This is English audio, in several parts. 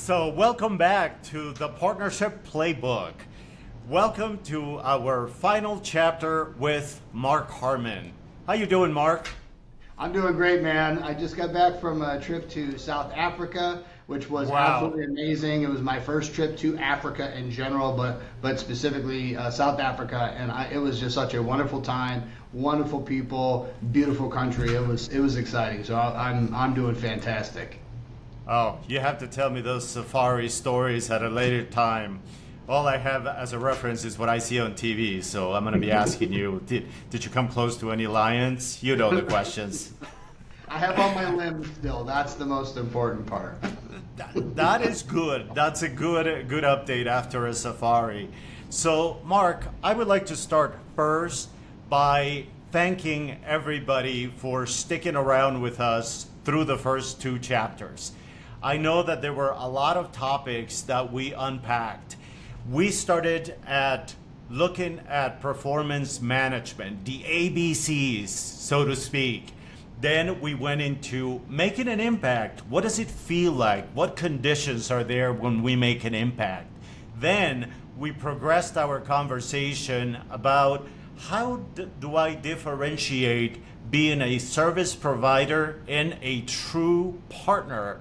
So welcome back to the Partnership Playbook. Welcome to our final chapter with Mark Harmon. How you doing, Mark? I'm doing great, man. I just got back from a trip to South Africa, which was absolutely amazing. It was my first trip to Africa in general, but specifically South Africa, and it was just such a wonderful time, wonderful people, beautiful country. It was exciting. So I'm doing fantastic. Oh, you have to tell me those safari stories at a later time. All I have as a reference is what I see on TV, so I'm going to be asking you, did you come close to any lions? You know the questions. I have all my limbs still. That's the most important part. That is good. That's a good update after a safari. So, Mark, I would like to start first by thanking everybody for sticking around with us through the first two chapters. I know that there were a lot of topics that we unpacked. We started at looking at performance management, the ABCs, so to speak. Then we went into making an impact. What does it feel like? What conditions are there when we make an impact? Then we progressed our conversation about how do I differentiate being a service provider and a true partner?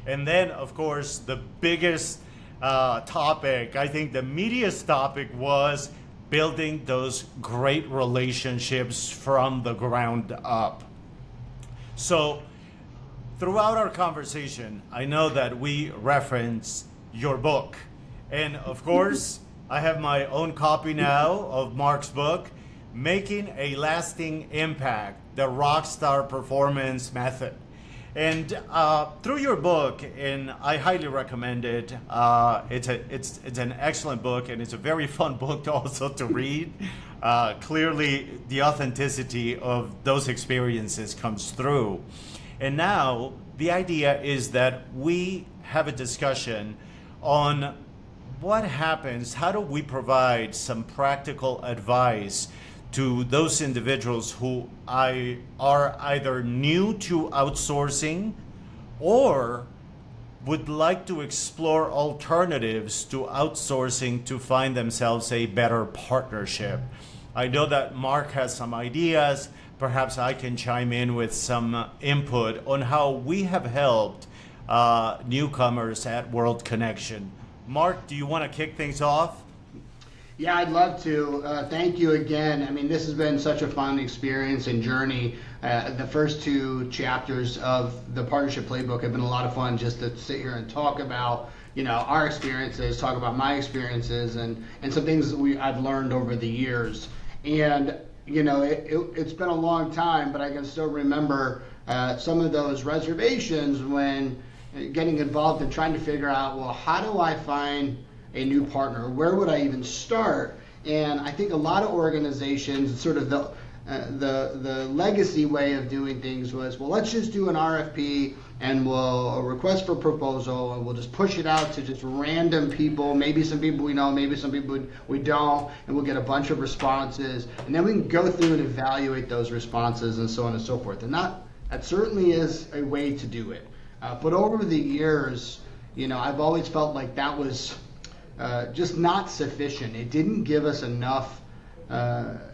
And then, of course, the biggest topic, I think the meatiest topic, was building those great relationships from the ground up. So throughout our conversation, I know that we reference your book. And of course, I have my own copy now of Mark's book, Making a Lasting Impact, the Rockstar Performance Method. And through your book, and I highly recommend it. It's an excellent book, and it's a very fun book also to read. Clearly, the authenticity of those experiences comes through. And now the idea is that we have a discussion on what happens. How do we provide some practical advice to those individuals who are either new to outsourcing or would like to explore alternatives to outsourcing to find themselves a better partnership. I know that Mark has some ideas. Perhaps I can chime in with some input on how we have helped newcomers at World Connection. Mark, do you want to kick things off? Yeah, I'd love to. Thank you again. I mean, this has been such a fun experience and journey. The first two chapters of the Partnership Playbook have been a lot of fun, just to sit here and talk about, our experiences, talk about my experiences, and some things that I've learned over the years. And it's been a long time, but I can still remember some of those reservations when getting involved and trying to figure out, well, how do I find a new partner? Where would I even start? And I think a lot of organizations, sort of the legacy way of doing things was, well, let's just do an RFP and we'll request for proposal and we'll just push it out to just random people, maybe some people we know, maybe some people we don't, and we'll get a bunch of responses, and then we can go through and evaluate those responses and so on and so forth. And that certainly is a way to do it. But over the years, I've always felt like that was just not sufficient. It didn't give us enough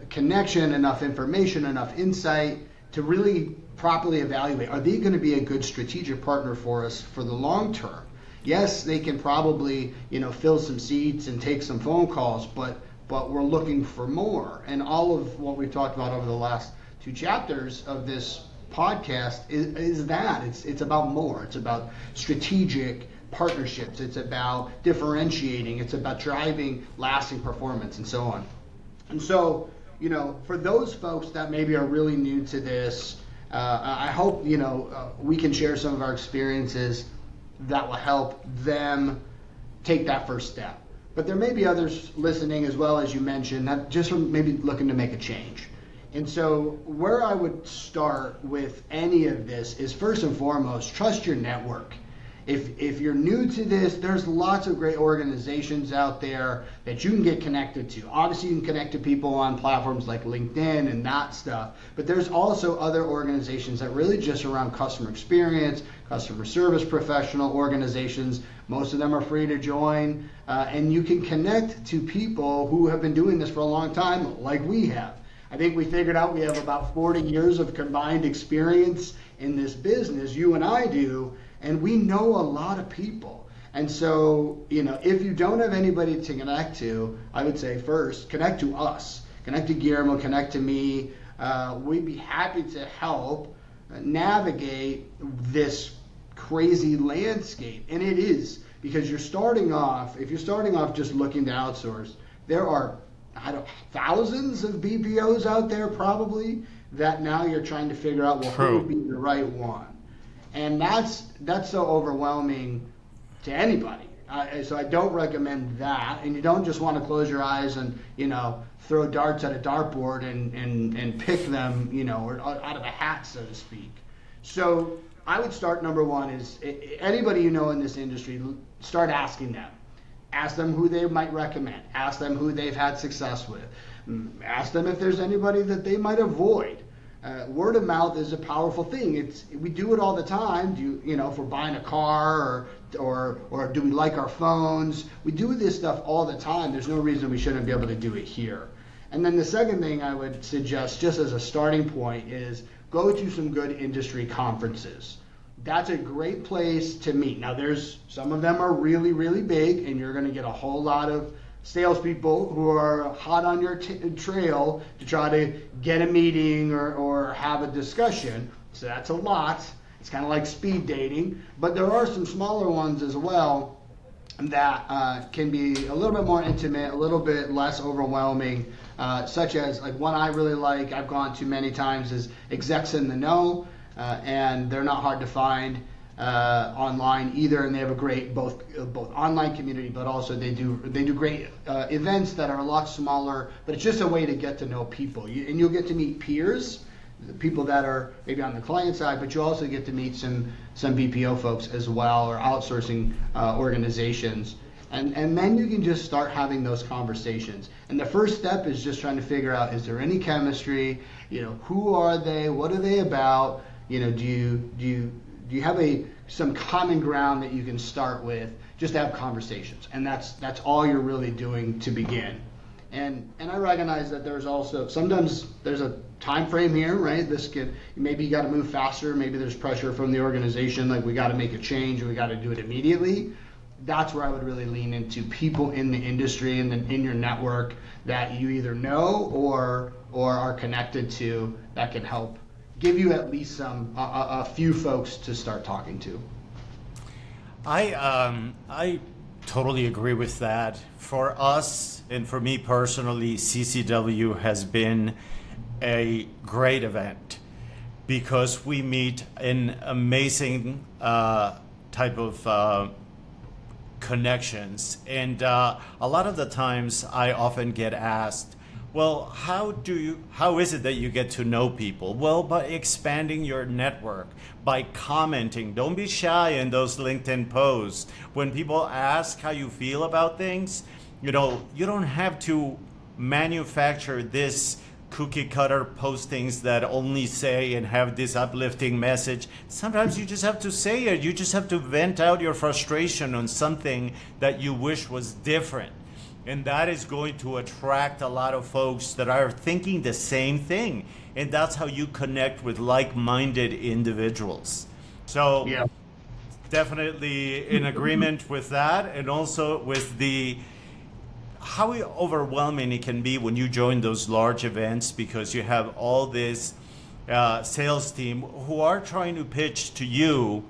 connection, enough information, enough insight to really properly evaluate, are they going to be a good strategic partner for us for the long term? Yes, they can probably, fill some seats and take some phone calls, but we're looking for more. And all of what we've talked about over the last two chapters of this podcast is that. It's about more. It's about strategic partnerships. It's about differentiating. It's about driving lasting performance and so on. And so, for those folks that maybe are really new to this, I hope, we can share some of our experiences that will help them take that first step. But there may be others listening as well, as you mentioned, that just maybe looking to make a change. And so where I would start with any of this is, first and foremost, trust your network. If you're new to this, there's lots of great organizations out there that you can get connected to. Obviously, you can connect to people on platforms like LinkedIn and that stuff, but there's also other organizations that really just around customer experience, customer service professional organizations. Most of them are free to join, and you can connect to people who have been doing this for a long time, like we have. I think we figured out we have about 40 years of combined experience in this business, you and I do, and we know a lot of people. And so, if you don't have anybody to connect to, I would say first, connect to us. Connect to Guillermo, connect to me. We'd be happy to help navigate this crazy landscape. And it is, because if you're starting off just looking to outsource, there are thousands of BPOs out there probably that now you're trying to figure out, well, who would be the right one? And that's so overwhelming to anybody. So I don't recommend that. And you don't just want to close your eyes and, throw darts at a dartboard and pick them, or out of a hat, so to speak. So I would start, number one is anybody you know in this industry, start asking them. Ask them who they might recommend. Ask them who they've had success with. Ask them if there's anybody that they might avoid. Word of mouth is a powerful thing. We do it all the time. If we're buying a car or do we like our phones? We do this stuff all the time. There's no reason we shouldn't be able to do it here. And then the second thing I would suggest, just as a starting point, is go to some good industry conferences. That's a great place to meet. Now, some of them are really, really big, and you're going to get a whole lot of salespeople who are hot on your trail to try to get a meeting or have a discussion. So that's a lot. It's kind of like speed dating. But there are some smaller ones as well that can be a little bit more intimate, a little bit less overwhelming, such as like one I really like, I've gone to many times, is Execs in the Know. And they're not hard to find online either, and they have a great both online community, but also they do great events that are a lot smaller. But it's just a way to get to know people, and you'll get to meet peers, the people that are maybe on the client side, but you also get to meet some BPO folks as well, or outsourcing organizations. And then you can just start having those conversations. And the first step is just trying to figure out, is there any chemistry? Who are they? What are they about? Do you have some common ground that you can start with, just to have conversations? And that's all you're really doing to begin. And I recognize that sometimes there's a time frame here, right? Maybe you got to move faster. Maybe there's pressure from the organization, like we got to make a change and we got to do it immediately. That's where I would really lean into people in the industry and in your network that you either know or are connected to that can help give you at least a few folks to start talking to. I totally agree with that. For us, and for me personally, CCW has been a great event because we meet an amazing type of connections. And a lot of the times I often get asked, well, how is it that you get to know people? Well, by expanding your network, by commenting. Don't be shy in those LinkedIn posts. When people ask how you feel about things, you don't have to manufacture this cookie cutter postings that only say and have this uplifting message. Sometimes you just have to say it. You just have to vent out your frustration on something that you wish was different. And that is going to attract a lot of folks that are thinking the same thing. And that's how you connect with like-minded individuals. So yeah, definitely in agreement with that, and also with how overwhelming it can be when you join those large events, because you have all this sales team who are trying to pitch to you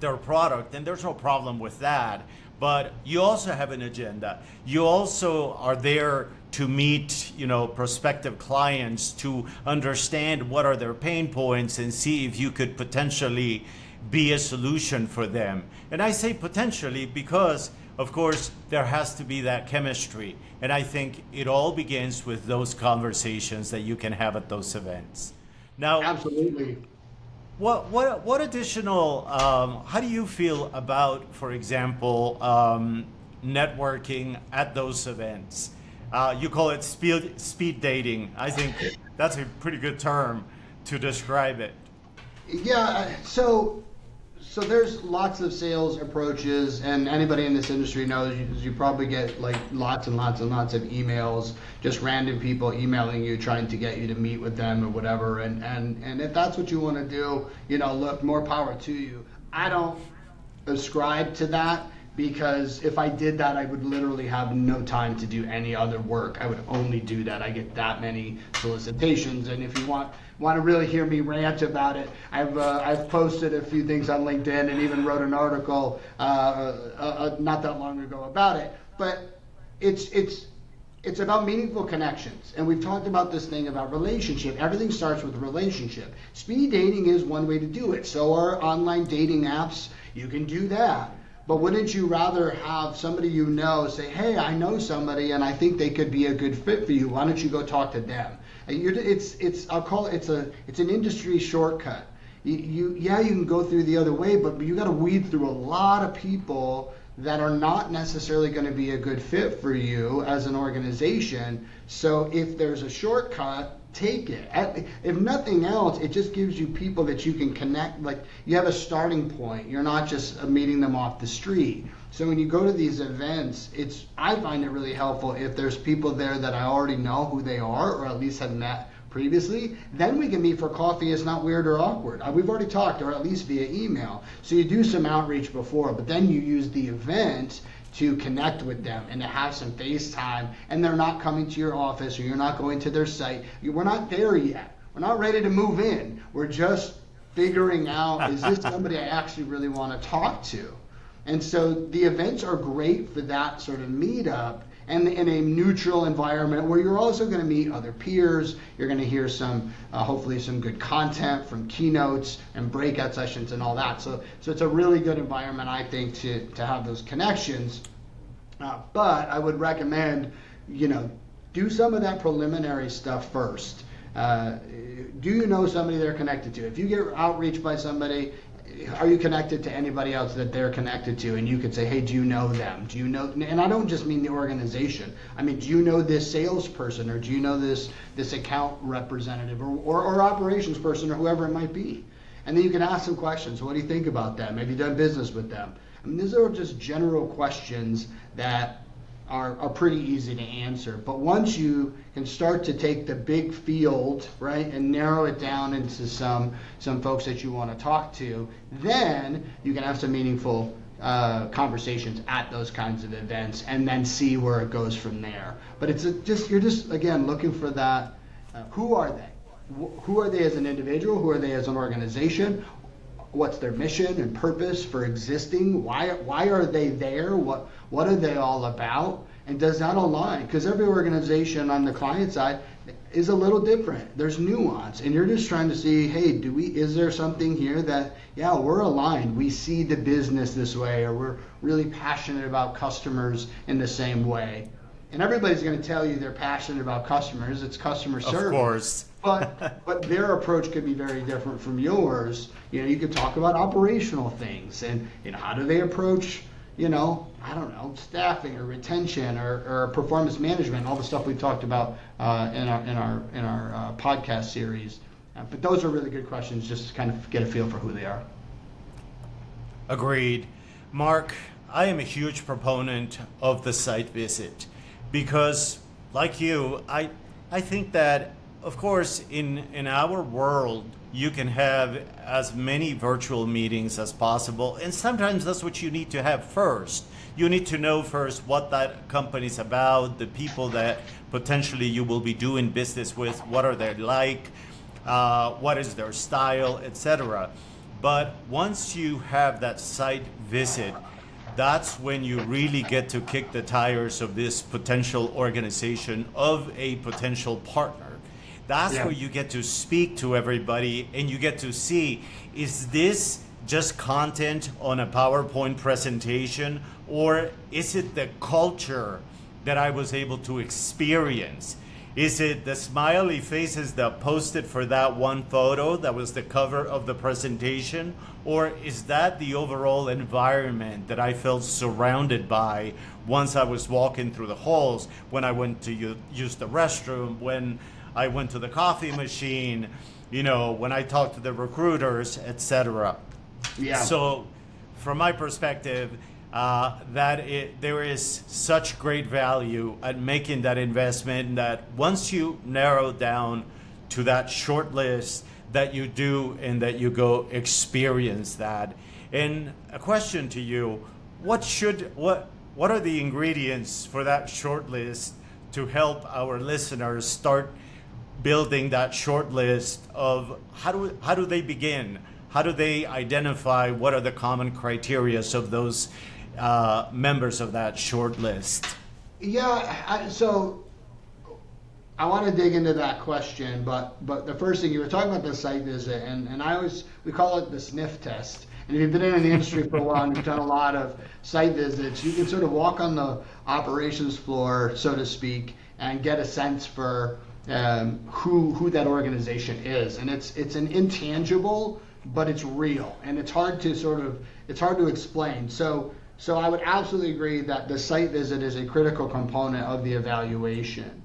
their product, and there's no problem with that. But you also have an agenda. You also are there to meet, prospective clients, to understand what are their pain points and see if you could potentially be a solution for them. And I say potentially because, of course, there has to be that chemistry. And I think it all begins with those conversations that you can have at those events. Now, absolutely. What additional? How do you feel about, for example, networking at those events? You call it speed dating. I think that's a pretty good term to describe it. Yeah, so there's lots of sales approaches, and anybody in this industry knows you probably get like lots and lots and lots of emails, just random people emailing you trying to get you to meet with them or whatever. And if that's what you want to do, look, more power to you. I don't ascribe to that, because if I did that, I would literally have no time to do any other work. I would only do that. I get that many solicitations, and if you want to really hear me rant about it, I've posted a few things on LinkedIn and even wrote an article not that long ago about it. But it's about meaningful connections, and we've talked about this thing about relationship. Everything starts with relationship. Speed dating is one way to do it. So are online dating apps. You can do that. But wouldn't you rather have somebody say, hey, I know somebody and I think they could be a good fit for you. Why don't you go talk to them? I'll call it, it's an industry shortcut. You can go through the other way, but you got to weed through a lot of people that are not necessarily going to be a good fit for you as an organization. So if there's a shortcut, take it. If nothing else, it just gives you people that you can connect. Like, you have a starting point. You're not just meeting them off the street. So when you go to these events, I find it really helpful if there's people there that I already know who they are, or at least have met previously. Then we can meet for coffee. It's not weird or awkward. We've already talked, or at least via email. So you do some outreach before, but then you use the event to connect with them and to have some FaceTime, and they're not coming to your office, or you're not going to their site. We're not there yet. We're not ready to move in. We're just figuring out, is this somebody I actually really want to talk to? And so the events are great for that sort of meetup, and in a neutral environment where you're also going to meet other peers. You're going to hear hopefully some good content from keynotes and breakout sessions and all that. So it's a really good environment, I think, to have those connections. But I would recommend, do some of that preliminary stuff first. Do you know somebody they're connected to? If you get outreach by somebody, are you connected to anybody else that they're connected to? And you could say, hey, do you know them? Do you know? And I don't just mean the organization. I mean, do you know this salesperson, or do you know this account representative, or operations person, or whoever it might be? And then you can ask some questions. What do you think about them? Have you done business with them? I mean, these are just general questions that are pretty easy to answer. But once you can start to take the big field, right, and narrow it down into some folks that you want to talk to, then you can have some meaningful conversations at those kinds of events, and then see where it goes from there. But you're just again looking for that. Who are they? Who are they as an individual? Who are they as an organization? What's their mission and purpose for existing? Why are they there? What are they all about? And does that align? Because every organization on the client side is a little different. There's nuance, and you're just trying to see, hey, is there something here that, yeah, we're aligned. We see the business this way, or we're really passionate about customers in the same way. And everybody's going to tell you they're passionate about customers. It's customer service. Of course. But their approach could be very different from yours. You could talk about operational things, and how do they approach, I don't know, staffing or retention or performance management, all the stuff we've talked about in our podcast series. But those are really good questions, just to kind of get a feel for who they are. Agreed. Mark, I am a huge proponent of the site visit, because, like you, I think that, of course, in our world, you can have as many virtual meetings as possible, and sometimes that's what you need to have first. You need to know first what that company's about, the people that potentially you will be doing business with, what are they like, what is their style, etc. But once you have that site visit, that's when you really get to kick the tires of this potential organization, of a potential partner. That's where you get to speak to everybody, and you get to see, is this just content on a PowerPoint presentation, or is it the culture that I was able to experience? Is it the smiley faces that posted for that one photo that was the cover of the presentation? Or is that the overall environment that I felt surrounded by once I was walking through the halls, when I went to use the restroom, when I went to the coffee machine, when I talked to the recruiters, etc.? Yeah. So, from my perspective, there is such great value at making that investment, that once you narrow down to that short list, that you do and that you go experience that. And a question to you: what are the ingredients for that short list to help our listeners start building that short list of how do they begin? How do they identify what are the common criteria of those members of that short list? Yeah, so I want to dig into that question, but the first thing, you were talking about the site visit, and we call it the sniff test. And if you've been in the industry for a while and you've done a lot of site visits, you can sort of walk on the operations floor, so to speak, and get a sense for who that organization is. And it's an intangible, but it's real, and it's hard to explain. So I would absolutely agree that the site visit is a critical component of the evaluation.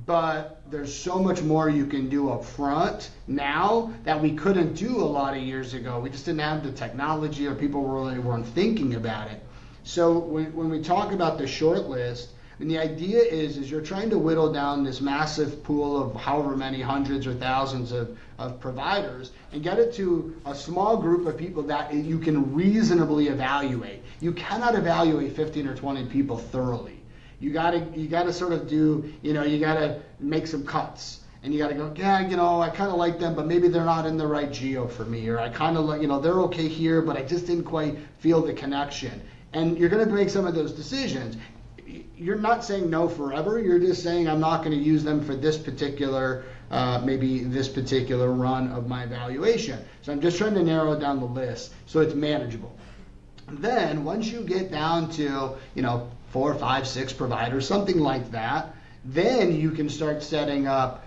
But there's so much more you can do up front now that we couldn't do a lot of years ago. We just didn't have the technology, or people really weren't thinking about it. So when we talk about the short list, and the idea is you're trying to whittle down this massive pool of however many hundreds or thousands of providers and get it to a small group of people that you can reasonably evaluate. You cannot evaluate 15 or 20 people thoroughly. You gotta sort of do, you gotta make some cuts, and you gotta go, I kind of like them, but maybe they're not in the right geo for me, or I kind of like, they're okay here, but I just didn't quite feel the connection. And you're gonna make some of those decisions. You're not saying no forever. You're just saying, I'm not going to use them for this particular, maybe this particular run of my evaluation. So I'm just trying to narrow down the list so it's manageable. Then once you get down to, 4, 5, 6 providers, something like that, then you can start setting up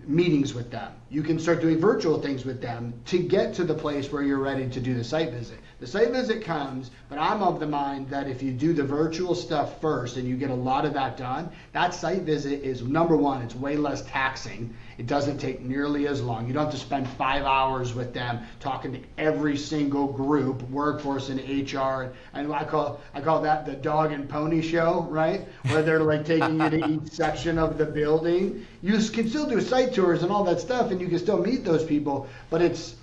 meetings with them. You can start doing virtual things with them to get to the place where you're ready to do the site visit. The site visit comes, but I'm of the mind that if you do the virtual stuff first and you get a lot of that done, that site visit is, number one, it's way less taxing. It doesn't take nearly as long. You don't have to spend 5 hours with them talking to every single group, workforce and HR. And I call that the dog and pony show, right? Where they're like taking you to each section of the building. You can still do site tours and all that stuff, and you can still meet those people, but it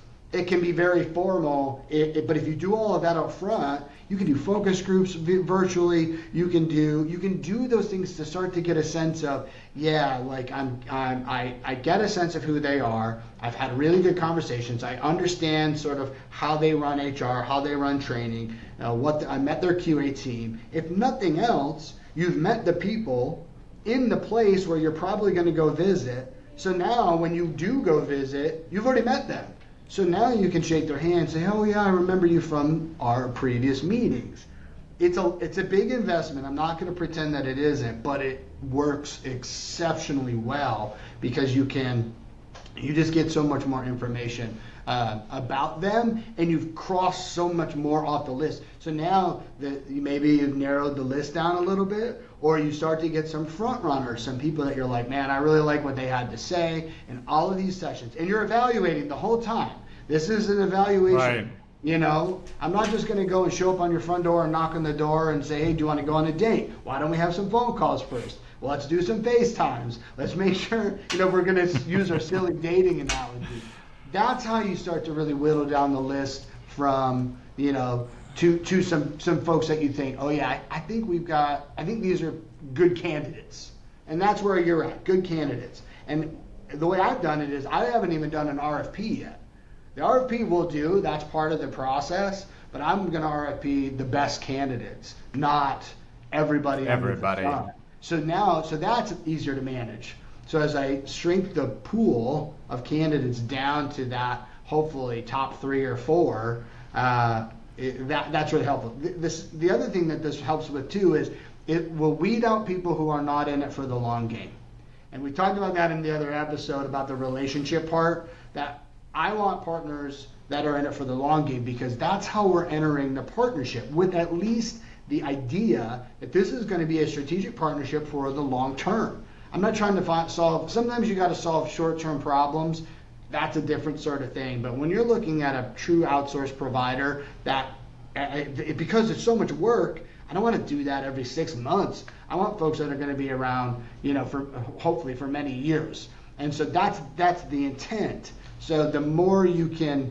can be very formal. But if you do all of that up front, you can do focus groups virtually. You can do those things to start to get a sense of, I get a sense of who they are. I've had really good conversations. I understand sort of how they run HR, how they run training. I met their QA team. If nothing else, you've met the people in the place where you're probably going to go visit. So now when you do go visit, you've already met them. So now you can shake their hand and say, oh yeah, I remember you from our previous meetings. It's a big investment. I'm not going to pretend that it isn't, but it works exceptionally well because you just get so much more information about them, and you've crossed so much more off the list. So now maybe you've narrowed the list down a little bit, or you start to get some front runners, some people that you're like, man, I really like what they had to say in all of these sessions. And you're evaluating the whole time. This is an evaluation. Right. I'm not just going to go and show up on your front door and knock on the door and say, hey, do you want to go on a date? Why don't we have some phone calls first? Well, let's do some FaceTimes. Let's make sure, we're going to use our silly dating analogy. That's how you start to really whittle down the list from, to some folks that you think, oh yeah, I think these are good candidates. And that's where you're at, good candidates. And the way I've done it is I haven't even done an RFP yet. The RFP will do, that's part of the process, but I'm going to RFP the best candidates, not everybody. So that's easier to manage. So as I shrink the pool of candidates down to that, hopefully top 3 or 4, that's really helpful. The other thing that this helps with too is it will weed out people who are not in it for the long game. And we talked about that in the other episode about the relationship part, that I want partners that are in it for the long game, because that's how we're entering the partnership, with at least the idea that this is going to be a strategic partnership for the long term. I'm not trying to solve, sometimes you got to solve short-term problems. That's a different sort of thing. But when you're looking at a true outsourced provider, that because it's so much work, I don't want to do that every 6 months. I want folks that are going to be around, for hopefully for many years. And so that's the intent. So the more you can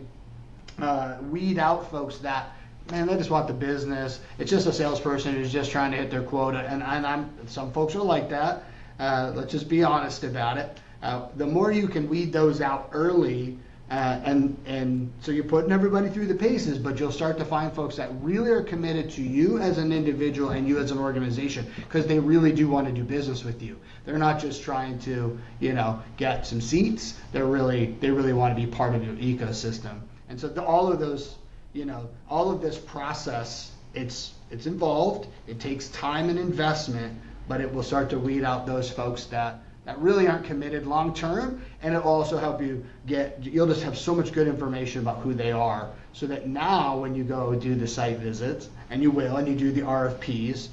weed out folks that, man, they just want the business. It's just a salesperson who's just trying to hit their quota. And some folks are like that. Let's just be honest about it. The more you can weed those out early, and so you're putting everybody through the paces, but you'll start to find folks that really are committed to you as an individual and you as an organization, because they really do want to do business with you. They're not just trying to, get some seats. They really want to be part of your ecosystem. And so all of those, all of this process, it's involved. It takes time and investment, but it will start to weed out those folks that really aren't committed long term, and it will also help you'll just have so much good information about who they are, so that now when you go do the site visits, and you do the RFPs,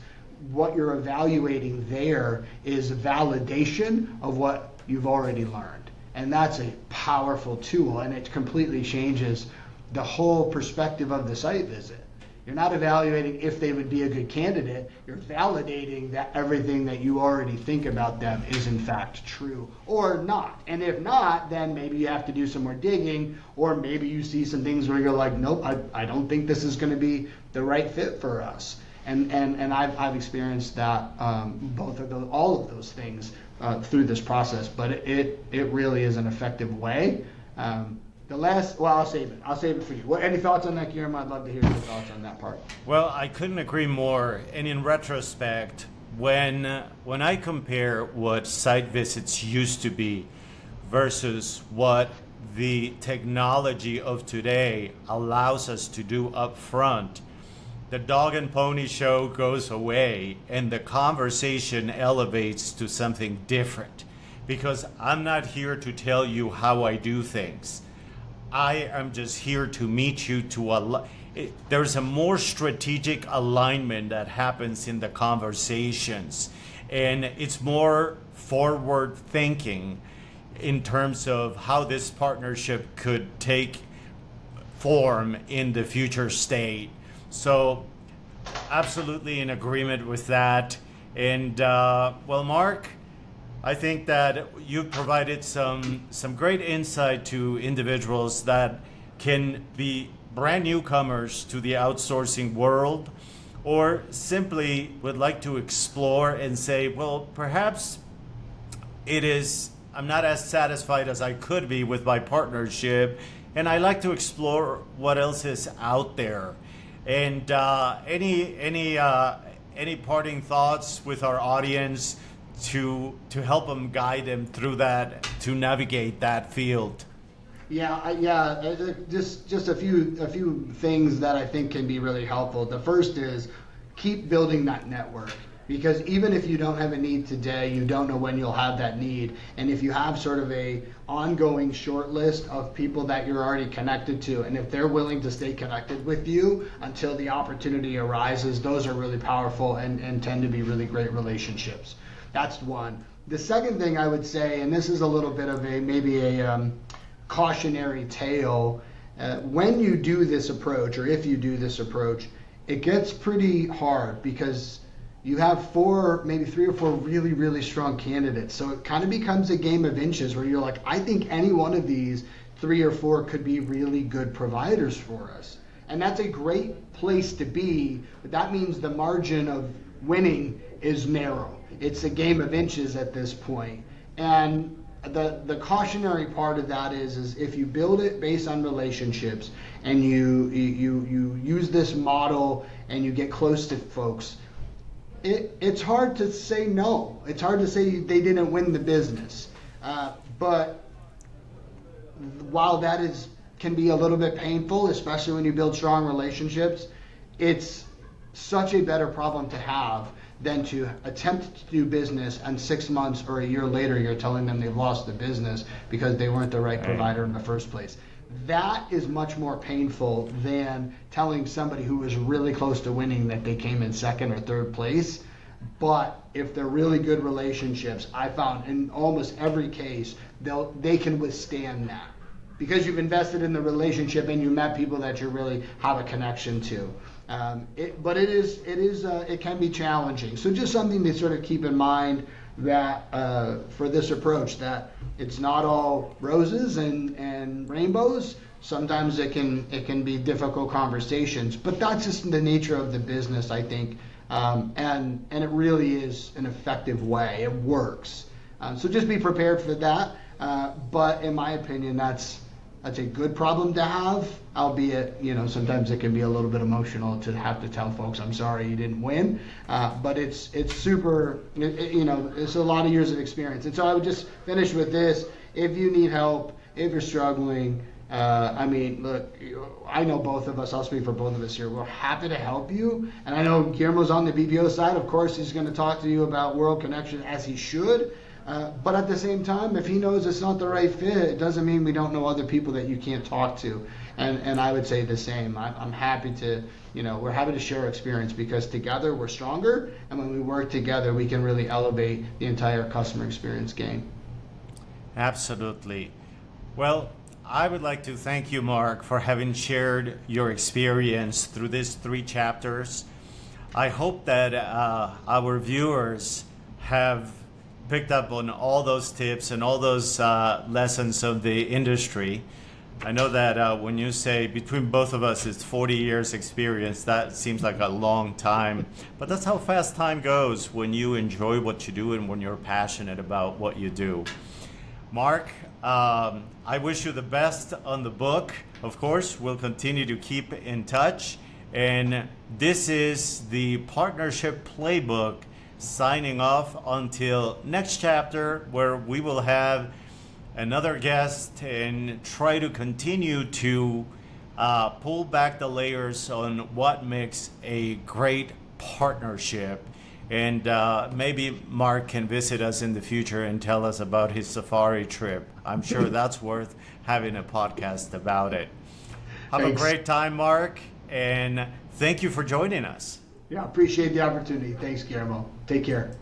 what you're evaluating there is validation of what you've already learned. And that's a powerful tool, and it completely changes the whole perspective of the site visit. You're not evaluating if they would be a good candidate. You're validating that everything that you already think about them is in fact true or not. And if not, then maybe you have to do some more digging, or maybe you see some things where you're like, nope, I don't think this is going to be the right fit for us. And I've experienced that, all of those things through this process. But it really is an effective way. I'll save it. I'll save it for you. Any thoughts on that, Guillermo? I'd love to hear your thoughts on that part. Well, I couldn't agree more. And in retrospect, when I compare what site visits used to be versus what the technology of today allows us to do up front, the dog and pony show goes away and the conversation elevates to something different. Because I'm not here to tell you how I do things. I am just here to meet you there's a more strategic alignment that happens in the conversations, and it's more forward thinking in terms of how this partnership could take form in the future state. So absolutely in agreement with that. And Mark, I think that you've provided some great insight to individuals that can be brand newcomers to the outsourcing world, or simply would like to explore and say, well, perhaps I'm not as satisfied as I could be with my partnership, and I like to explore what else is out there. And any parting thoughts with our audience to help them, guide them through that, to navigate that field? Just a few things that I think can be really helpful. The first is keep building that network, because even if you don't have a need today, you don't know when you'll have that need. And if you have sort of a ongoing short list of people that you're already connected to, and if they're willing to stay connected with you until the opportunity arises, those are really powerful and tend to be really great relationships. That's one. The second thing I would say, and this is a little bit of maybe a cautionary tale, when you do this approach, or if you do this approach, it gets pretty hard, because you have maybe three or four really, really strong candidates. So it kind of becomes a game of inches, where you're like, I think any one of these 3 or 4 could be really good providers for us. And that's a great place to be, but that means the margin of winning is narrow. It's a game of inches at this point. And the cautionary part of that is if you build it based on relationships, and you use this model and you get close to folks, it's hard to say no. It's hard to say they didn't win the business. But while that can be a little bit painful, especially when you build strong relationships, it's such a better problem to have than to attempt to do business and 6 months or a year later you're telling them they've lost the business because they weren't the right provider in the first place. That is much more painful than telling somebody who was really close to winning that they came in second or third place. But if they're really good relationships, I found in almost every case they can withstand that because you've invested in the relationship and you met people that you really have a connection to. But it can be challenging. So just something to sort of keep in mind that for this approach, that it's not all roses and rainbows. Sometimes it can be difficult conversations, but that's just the nature of the business, I think. And it really is an effective way. It works. So just be prepared for that. But in my opinion, that's a good problem to have, albeit, sometimes it can be a little bit emotional to have to tell folks, I'm sorry you didn't win. But it's super, it's a lot of years of experience. And so I would just finish with this. If you need help, if you're struggling, look, I know both of us, I'll speak for both of us here, we're happy to help you. And I know Guillermo's on the BPO side. Of course, he's going to talk to you about World Connection as he should. But at the same time, if he knows it's not the right fit, it doesn't mean we don't know other people that you can't talk to. And I would say the same. I'm happy to, we're happy to share experience because together we're stronger. And when we work together, we can really elevate the entire customer experience game. Absolutely. Well, I would like to thank you, Mark, for having shared your experience through these 3 chapters. I hope that our viewers have picked up on all those tips and all those lessons of the industry. I know that when you say between both of us it's 40 years experience, that seems like a long time. But that's how fast time goes when you enjoy what you do and when you're passionate about what you do. Mark, I wish you the best on the book. Of course, we'll continue to keep in touch. And this is the Partnership Playbook, signing off until next chapter, where we will have another guest and try to continue to pull back the layers on what makes a great partnership. And maybe Mark can visit us in the future and tell us about his safari trip. I'm sure that's worth having a podcast about it. Have a great time, Mark, and thank you for joining us. Yeah, appreciate the opportunity. Thanks, Guillermo. Take care.